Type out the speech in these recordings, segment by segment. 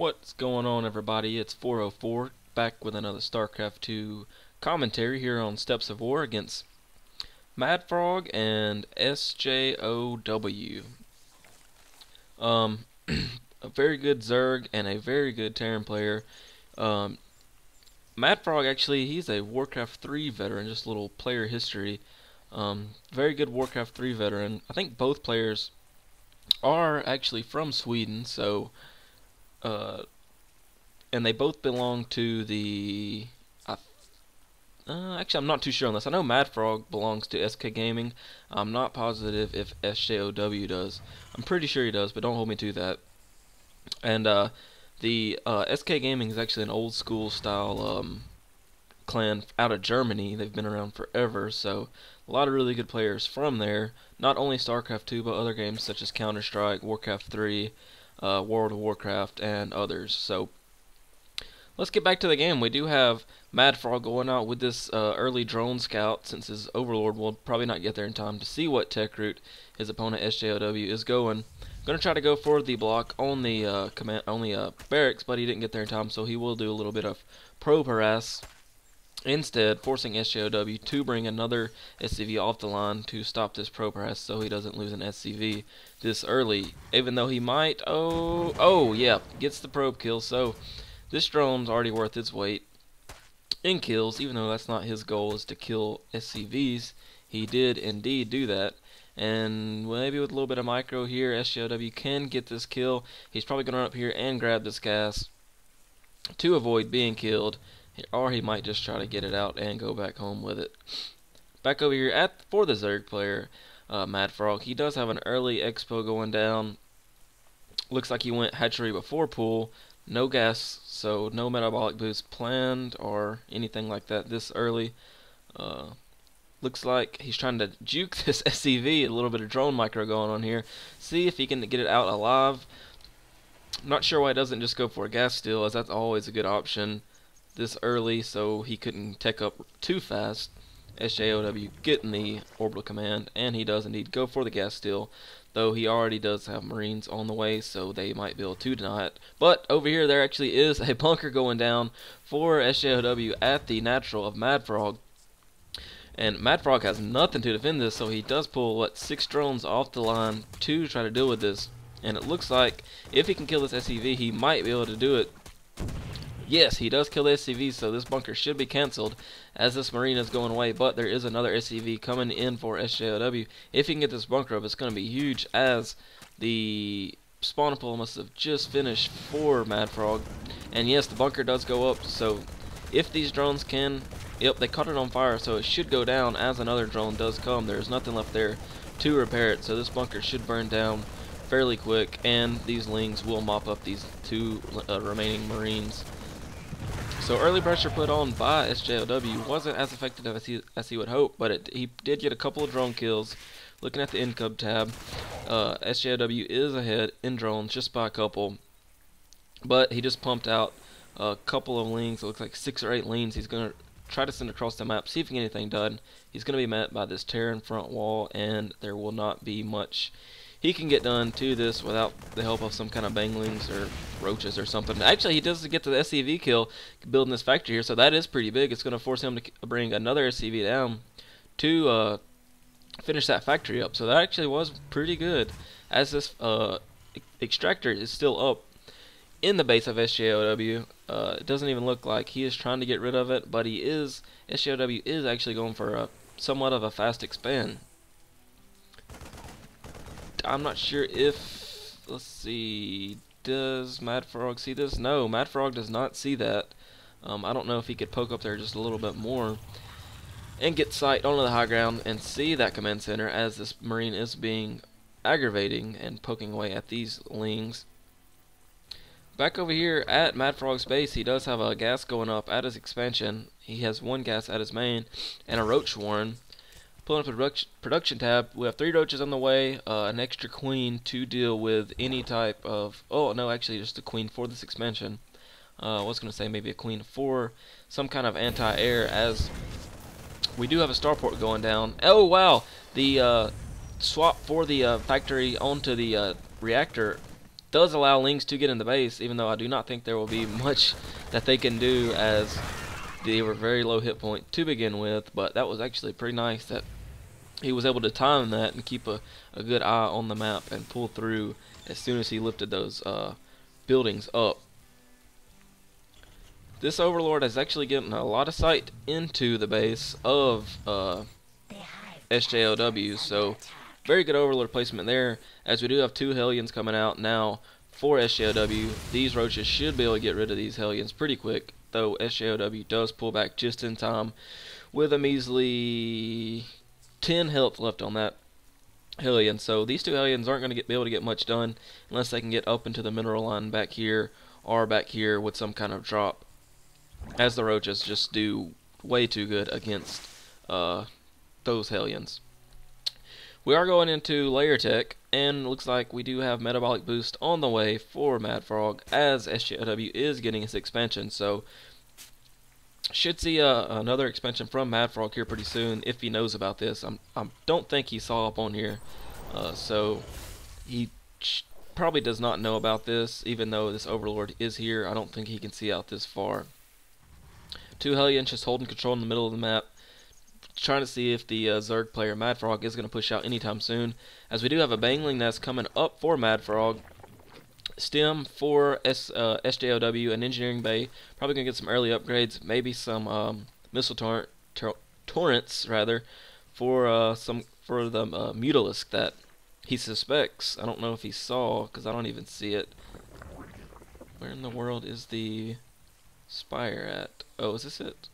What's going on, everybody? It's 404 back with another StarCraft 2 commentary here on Steps of War against MaDFroG and SJOW. A very good Zerg and a very good Terran player. MaDFroG, actually, he's a Warcraft 3 veteran, just a little player history. Very good Warcraft 3 veteran. I think both players are actually from Sweden, so and they both belong to the actually, I'm not too sure on this. I know MaDFroG belongs to SK Gaming. I'm not positive if SJOW does. I'm pretty sure he does, but don't hold me to that. And the SK Gaming is actually an old school style clan out of Germany. They've been around forever, so a lot of really good players from there. Not only StarCraft 2, but other games such as Counter-Strike, Warcraft 3, World of Warcraft, and others. So let's get back to the game. We do have MaDFroG going out with this early drone scout, since his overlord will probably not get there in time to see what tech route his opponent SJOW is going. Going to try to go for the block on the barracks, but he didn't get there in time, so he will do a little bit of probe harass instead, forcing SJOW to bring another SCV off the line to stop this probe harass so he doesn't lose an SCV this early, even though he might. Oh yeah, gets the probe kill. So this drone's already worth its weight in kills, even though that's not his goal, is to kill SCVs. He did indeed do that, and maybe with a little bit of micro here, SJOW can get this kill. He's probably going to run up here and grab this gas to avoid being killed, or he might just try to get it out and go back home with it. Back over here for the Zerg player, MaDFroG, he does have an early expo going down. Looks like he went hatchery before pool. No gas, so no metabolic boost planned or anything like that this early. Looks like he's trying to juke this SCV, a little bit of drone micro going on here. See if he can get it out alive. I'm not sure why he doesn't just go for a gas steal, as that's always a good option this early, so he couldn't tech up too fast. SJOW getting the orbital command, and he does indeed go for the gas steal, though he already does have Marines on the way, so they might be able to deny it. But over here, there actually is a bunker going down for SJOW at the natural of MaDFroG, and MaDFroG has nothing to defend this, so he does pull, 6 drones off the line to try to deal with this. And it looks like if he can kill this SCV, he might be able to do it. Yes, he does kill the SCV, so this bunker should be cancelled as this Marine is going away, but there is another SCV coming in for SJOW. If he can get this bunker up, it's going to be huge, as the spawn pool must have just finished for MaDFroG. And yes, the bunker does go up, so if these drones can... Yep, they caught it on fire, so it should go down as another drone does come. There's nothing left there to repair it, so this bunker should burn down fairly quick, and these Lings will mop up these 2 remaining Marines. So early pressure put on by SJOW wasn't as effective as he would hope, but he did get a couple of drone kills. Looking at the incub tab, SJOW is ahead in drones just by a couple, but he just pumped out a couple of Lings. It looks like 6 or 8 Lings. He's going to try to send across the map, see if he can get anything done. He's going to be met by this Terran front wall, and there will not be much he can get done to this without the help of some kind of banglings or roaches or something. Actually, he does get to the SCV kill building this factory here, so that is pretty big. It's going to force him to bring another SCV down to finish that factory up. So that actually was pretty good, as this extractor is still up in the base of SJOW. It doesn't even look like he is trying to get rid of it, but SJOW is actually going for somewhat of a fast expand. I'm not sure if, let's see, does MaDFroG see this? No, MaDFroG does not see that. I don't know if he could poke up there just a little bit more and get sight onto the high ground and see that command center, as this Marine is being aggravating and poking away at these Lings. Back over here at MaDFrog's base, he does have a gas going up at his expansion. He has 1 gas at his main and a roach warren. Pulling up the production tab, we have 3 roaches on the way, an extra queen to deal with any type of... Oh, no, actually just a queen for this expansion. I was going to say maybe a queen for some kind of anti-air, as we do have a starport going down. Oh, wow! The swap for the factory onto the reactor does allow Lings to get in the base, even though I do not think there will be much that they can do, as they were very low hit point to begin with. But that was actually pretty nice that he was able to time that and keep a good eye on the map and pull through as soon as he lifted those buildings up. This Overlord has actually gotten a lot of sight into the base of SJOW, so very good Overlord placement there, as we do have 2 Hellions coming out now for SJOW. These roaches should be able to get rid of these Hellions pretty quick, though SJOW does pull back just in time with a measly 10 health left on that Hellion. So these 2 Hellions aren't going to be able to get much done unless they can get up into the mineral line back here or back here with some kind of drop, as the roaches just do way too good against those Hellions. We are going into layer tech, and looks like we do have metabolic boost on the way for MaDFroG, as SJW is getting its expansion. So should see another expansion from MaDFroG here pretty soon if he knows about this. I don't think he saw up on here, so he probably does not know about this. Even though this Overlord is here, I don't think he can see out this far. 2 Hellions just holding control in the middle of the map, trying to see if the Zerg player MaDFroG is going to push out anytime soon, as we do have a Bangling Nest coming up for MaDFroG. Stem for SJOW and Engineering Bay, probably going to get some early upgrades, maybe some missile torrents rather, for the Mutalisk that he suspects. I don't know if he saw, because I don't even see it. Where in the world is the Spire at? Oh, is this it?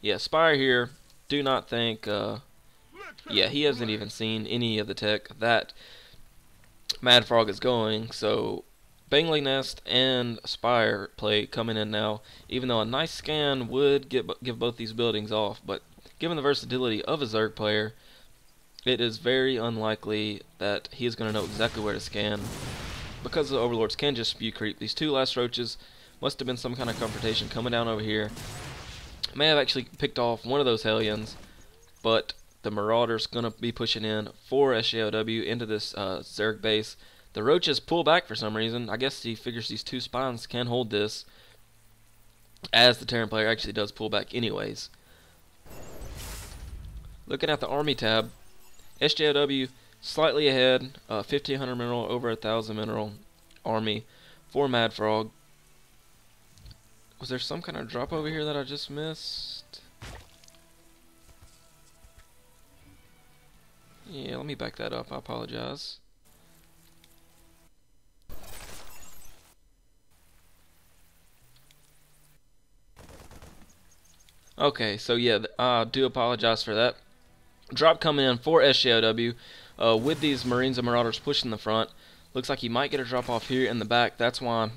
Yeah, Spire here. Do not think, yeah, he hasn't even seen any of the tech that MaDFroG is going, so Bangling Nest and Spire play coming in now, even though a nice scan would give both these buildings off, but given the versatility of a Zerg player, it is very unlikely that he is going to know exactly where to scan, because the Overlords can just spew creep. These 2 last roaches must have been some kind of confrontation coming down over here. May have actually picked off one of those Hellions, but the Marauder's going to be pushing in for SJOW into this Zerg base. The roaches pull back for some reason. I guess he figures these 2 spawns can hold this, as the Terran player actually does pull back anyways. Looking at the army tab, SJOW slightly ahead, 1500 mineral, over 1000 mineral army for MaDFroG. Was there some kind of drop over here that I just missed? Yeah, let me back that up. I apologize. Okay, so yeah, I do apologize for that. Drop coming in for SJOW with these Marines and Marauders pushing the front. Looks like he might get a drop off here in the back. That's why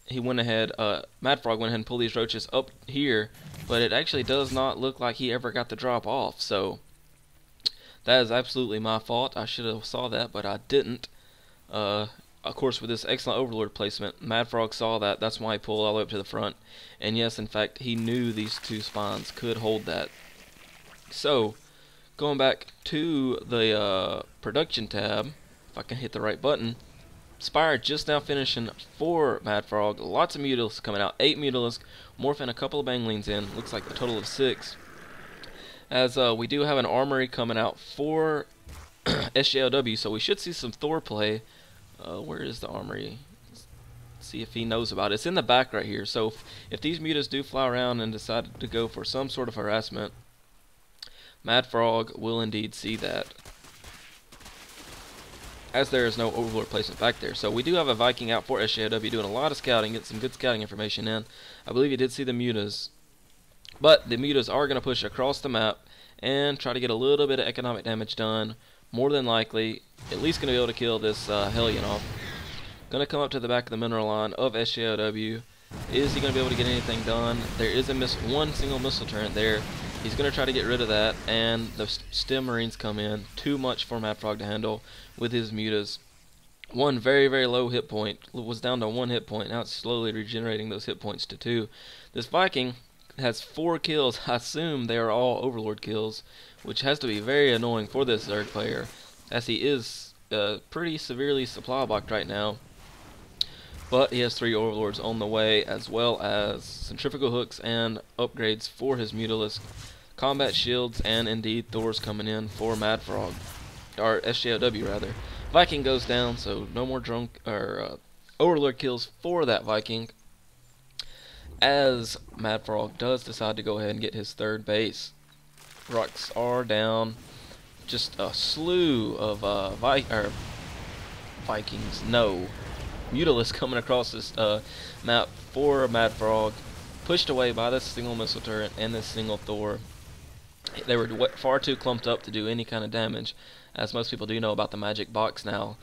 he went ahead, MaDFroG went ahead and pulled these roaches up here, but it actually does not look like he ever got the drop off, so that is absolutely my fault. I should have saw that, but I didn't. Of course, with this excellent Overlord placement, MaDFroG saw that. That's why he pulled all the way up to the front, and yes, in fact, he knew these 2 spawns could hold that. So, going back to the production tab, if I can hit the right button, Spire just now finishing for MaDFroG. Lots of Mutalisks coming out. 8 Mutalisks, morphing a couple of Banglings in. Looks like a total of 6. As we do have an armory coming out for SJOW, so we should see some Thor play. Where is the armory? Let's see if he knows about it. It's in the back right here. So if these mutas do fly around and decide to go for some sort of harassment, MaDFroG will indeed see that, as there is no Overlord placement back there. So we do have a Viking out for SJW doing a lot of scouting, get some good scouting information in. I believe he did see the mutas, but the mutas are going to push across the map and try to get a little bit of economic damage done. More than likely, at least going to be able to kill this Hellion off. Going to come up to the back of the mineral line of SJW. Is he going to be able to get anything done? There is one single missile turret there. He's going to try to get rid of that, and the Stem Marines come in. Too much for MaDFroG to handle with his mutas. One very, very low hit point. Was down to 1 hit point. Now it's slowly regenerating those hit points to 2. This Viking has 4 kills. I assume they are all Overlord kills, which has to be very annoying for this Zerg player, as he is pretty severely supply blocked right now. But he has 3 Overlords on the way, as well as centrifugal hooks and upgrades for his Mutalisk, combat shields, and indeed Thor's coming in for MaDFroG, or SJOW rather. Viking goes down, so no more Overlord kills for that Viking, as MaDFroG does decide to go ahead and get his 3rd base. Rocks are down. Just a slew of Vikings. No, Mutalisk coming across this map for MaDFroG, pushed away by this single missile turret and this single Thor. They were far too clumped up to do any kind of damage, as most people do know about the magic box now.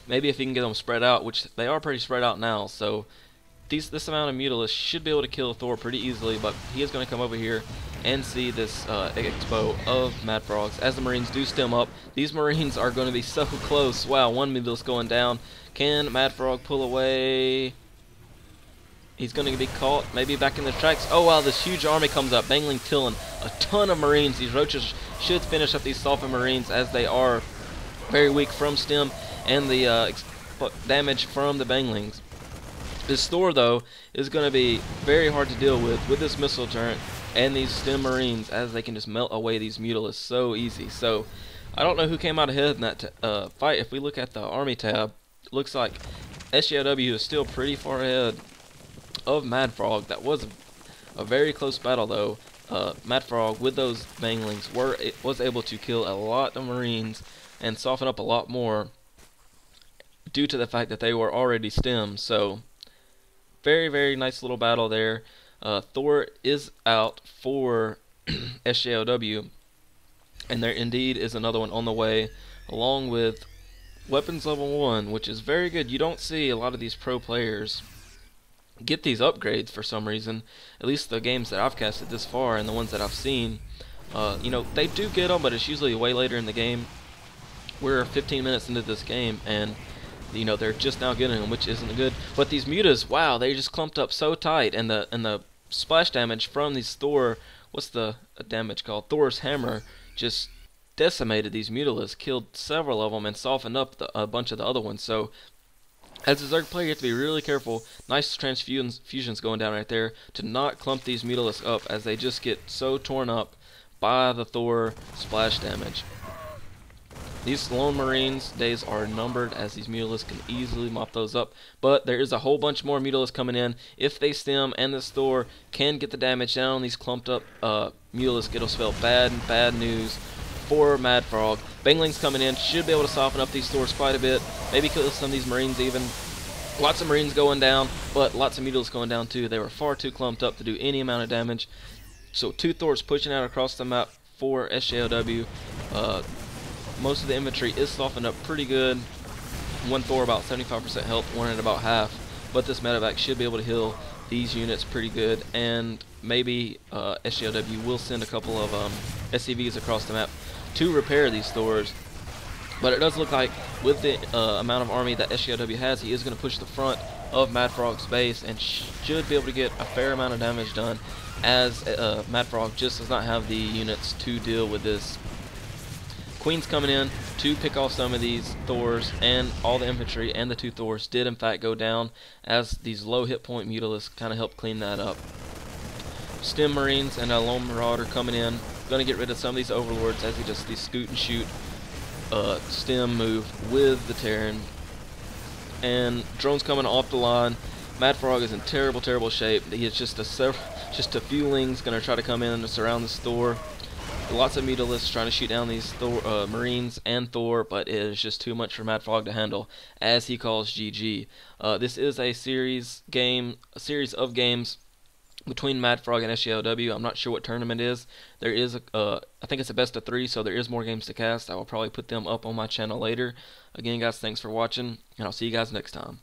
Maybe if you can get them spread out, which they are pretty spread out now, so this amount of Mutalisk should be able to kill Thor pretty easily, but he is going to come over here and see this expo of MaDFroG's as the Marines do stem up. These Marines are going to be so close. Wow, one Mutalisk going down. Can MaDFroG pull away? He's going to be caught, maybe back in the tracks. Oh wow, this huge army comes up, bangling, tilling a ton of Marines. These Roaches should finish up these Softened Marines, as they are very weak from stem and the damage from the banglings. This Thor, though, is going to be very hard to deal with this missile turret and these stem Marines, as they can just melt away these Mutalisks so easy. So I don't know who came out ahead in that fight. If we look at the army tab, it looks like SJW is still pretty far ahead of MaDFroG. That was a very close battle, though. MaDFroG, with those banglings, was able to kill a lot of Marines and soften up a lot more due to the fact that they were already stem. So very, very nice little battle there. Thor is out for SJOW, and there indeed is another one on the way, along with weapons level 1, which is very good. You don't see a lot of these pro players get these upgrades for some reason, at least the games that I've casted this far and the ones that I've seen. You know, they do get them, but it's usually way later in the game. We're 15 minutes into this game, and you know, they're just now getting them, which isn't good. But these mutas, wow, they just clumped up so tight, and the splash damage from these Thor, what's the damage called? Thor's hammer, just decimated these Mutalisks, killed several of them, and softened up a bunch of the other ones. So as a Zerg player, you have to be really careful. Nice transfusions going down right there to not clump these Mutalisks up, as they just get so torn up by the Thor splash damage. These lone Marines days are numbered, as these Mutalisks can easily mop those up. But there is a whole bunch more Mutalisks coming in. If they stem and this Thor can get the damage down on these clumped up Mutalisks, it'll spell bad news for MaDFroG. Banglings coming in, should be able to soften up these Thors quite a bit. Maybe kill some of these Marines even. Lots of Marines going down, but lots of Mutalisks going down too. They were far too clumped up to do any amount of damage. So 2 Thors pushing out across the map for SJOW. Most of the infantry is softened up pretty good. One Thor about 75% health, one at about half. But this medevac should be able to heal these units pretty good. And maybe SJOW will send a couple of SCVs across the map to repair these Thors. But it does look like, with the amount of army that SJOW has, he is going to push the front of MaDFrog's base and should be able to get a fair amount of damage done, as MaDFrog just does not have the units to deal with this. Queen's coming in to pick off some of these Thors, and all the infantry and the 2 Thors did in fact go down, as these low hit point Mutalisks kind of helped clean that up. Stem Marines and a Lone Marauder coming in, going to get rid of some of these Overlords, as he just scoot and shoot stem move with the Terran. And drones coming off the line. MaDFroG is in terrible shape. He is just a few lings going to try to come in and surround this Thor. Lots of Mutalisks trying to shoot down these Marines and Thor, but it is just too much for MaDFroG to handle, as he calls GG. This is a series of games between MaDFroG and SJOW. I'm not sure what tournament it is. There is I think it's a best of 3, so there is more games to cast. I will probably put them up on my channel later. Again, guys, thanks for watching, and I'll see you guys next time.